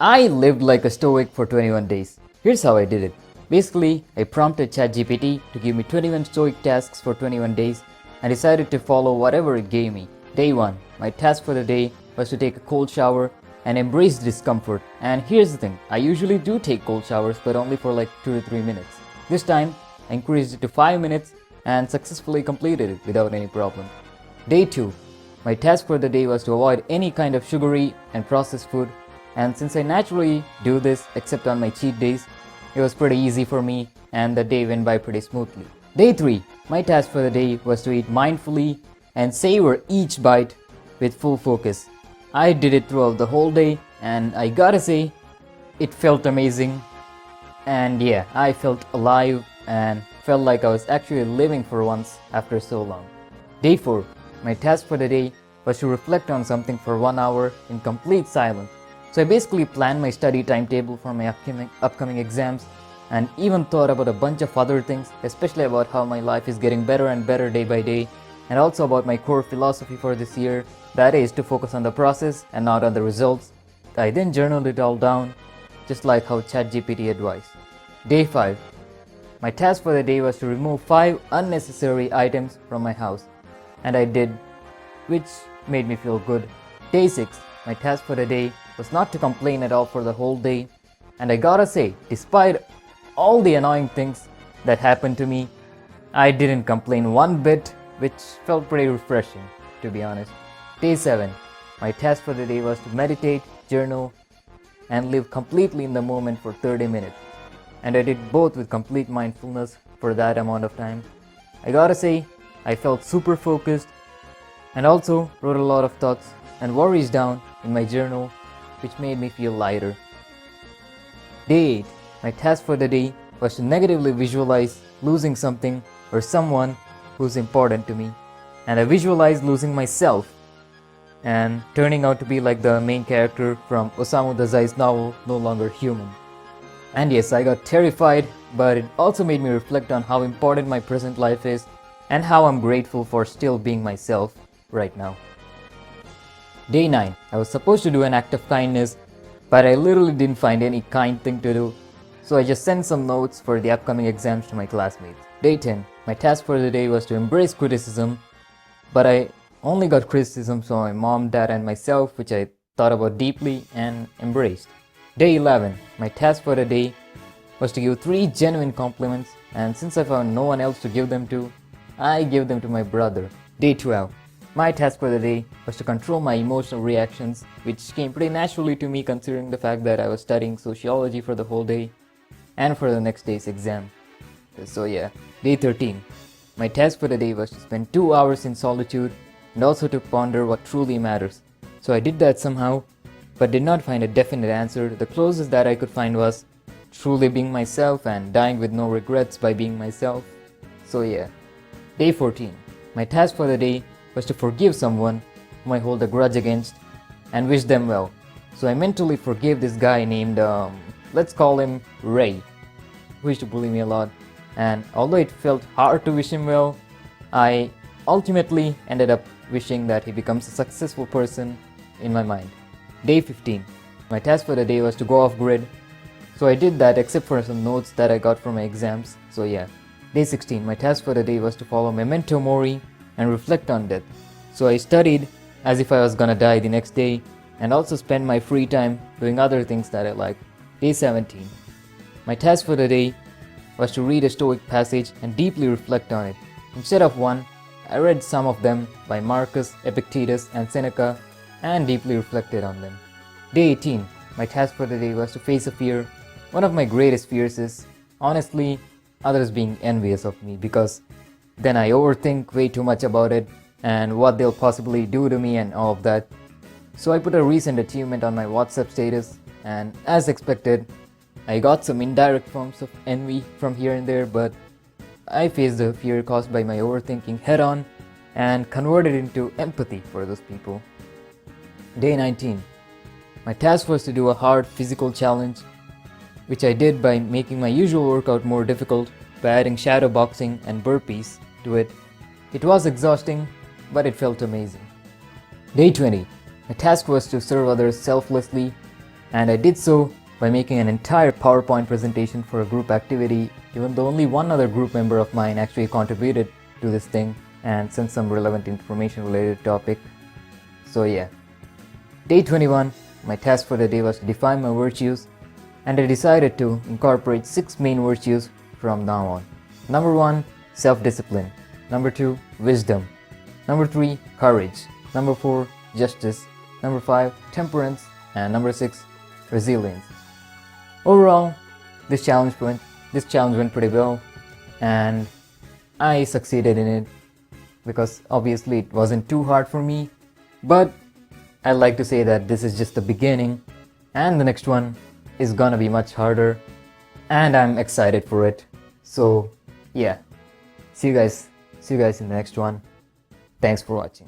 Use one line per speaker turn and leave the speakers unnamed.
I lived like a Stoic for 21 days. Here's how I did it. Basically, I prompted ChatGPT to give me 21 Stoic tasks for 21 days and decided to follow whatever it gave me. Day 1. My task for the day was to take a cold shower and embrace discomfort. And here's the thing, I usually do take cold showers but only for like 2 to 3 minutes. This time, I increased it to 5 minutes and successfully completed it without any problem. Day 2. My task for the day was to avoid any kind of sugary and processed food, and since I naturally do this except on my cheat days, it was pretty easy for me and the day went by pretty smoothly. Day 3. My task for the day was to eat mindfully and savor each bite with full focus. I did it throughout the whole day and I gotta say, it felt amazing. And yeah, I felt alive and felt like I was actually living for once after so long. Day 4. My task for the day was to reflect on something for 1 hour in complete silence. So I basically planned my study timetable for my upcoming exams and even thought about a bunch of other things, especially about how my life is getting better and better day by day, and also about my core philosophy for this year, that is to focus on the process and not on the results. I then journaled it all down, just like how ChatGPT advised. Day 5. My task for the day was to remove 5 unnecessary items from my house, and I did, which made me feel good. Day 6. My task for the day was not to complain at all for the whole day, and I gotta say, despite all the annoying things that happened to me, I didn't complain one bit, which felt pretty refreshing, to be honest. Day 7. My task for the day was to meditate, journal, and live completely in the moment for 30 minutes, and I did both with complete mindfulness for that amount of time. I gotta say, I felt super focused and also wrote a lot of thoughts and worries down in my journal, which made me feel lighter. Day 8. My task for the day was to negatively visualize losing something or someone who's important to me, and I visualized losing myself and turning out to be like the main character from Osamu Dazai's novel No Longer Human. And yes, I got terrified, but it also made me reflect on how important my present life is and how I'm grateful for still being myself right now. Day 9. I was supposed to do an act of kindness, but I literally didn't find any kind thing to do, so I just sent some notes for the upcoming exams to my classmates. Day 10. My task for the day was to embrace criticism, but I only got criticism from my mom, dad, and myself, which I thought about deeply and embraced. Day 11. My task for the day was to give 3 genuine compliments, and since I found no one else to give them to, I gave them to my brother. Day 12. My task for the day was to control my emotional reactions, which came pretty naturally to me considering the fact that I was studying sociology for the whole day and for the next day's exam. So yeah. Day 13. My task for the day was to spend 2 hours in solitude and also to ponder what truly matters. So I did that somehow, but did not find a definite answer. The closest that I could find was truly being myself and dying with no regrets by being myself. So yeah. Day 14. My task for the day was to forgive someone whom I hold a grudge against and wish them well. So I mentally forgave this guy named, let's call him Ray, who used to bully me a lot. And although it felt hard to wish him well, I ultimately ended up wishing that he becomes a successful person in my mind. Day 15. My task for the day was to go off grid. So I did that except for some notes that I got from my exams. So yeah. Day 16. My task for the day was to follow memento mori and reflect on death. So I studied as if I was gonna die the next day and also spend my free time doing other things that I like. Day 17. My task for the day was to read a Stoic passage and deeply reflect on it. Instead of one, I read some of them by Marcus, Epictetus, and Seneca and deeply reflected on them. Day 18. My task for the day was to face a fear. One of my greatest fears is, honestly, others being envious of me, because then I overthink way too much about it and what they'll possibly do to me and all of that. So I put a recent achievement on my WhatsApp status, and as expected, I got some indirect forms of envy from here and there, but I faced the fear caused by my overthinking head on and converted it into empathy for those people. Day 19. My task was to do a hard physical challenge, which I did by making my usual workout more difficult by adding shadow boxing and burpees to it. It was exhausting, but it felt amazing. Day 20. My task was to serve others selflessly And I did so by making an entire PowerPoint presentation for a group activity, even though only one other group member of mine actually contributed to this thing and sent some relevant information related topic. So yeah. Day 21, my task for the day was to define my virtues, and I decided to incorporate 6 main virtues from now on. Number 1, self-discipline. Number 2, wisdom. Number 3, courage. Number 4, justice. Number 5, temperance. And number 6, resilience. Overall, this challenge went pretty well, and I succeeded in it because obviously it wasn't too hard for me. But I'd like to say that this is just the beginning, and the next one is gonna be much harder, and I'm excited for it. So yeah, see you guys in the next one. Thanks for watching.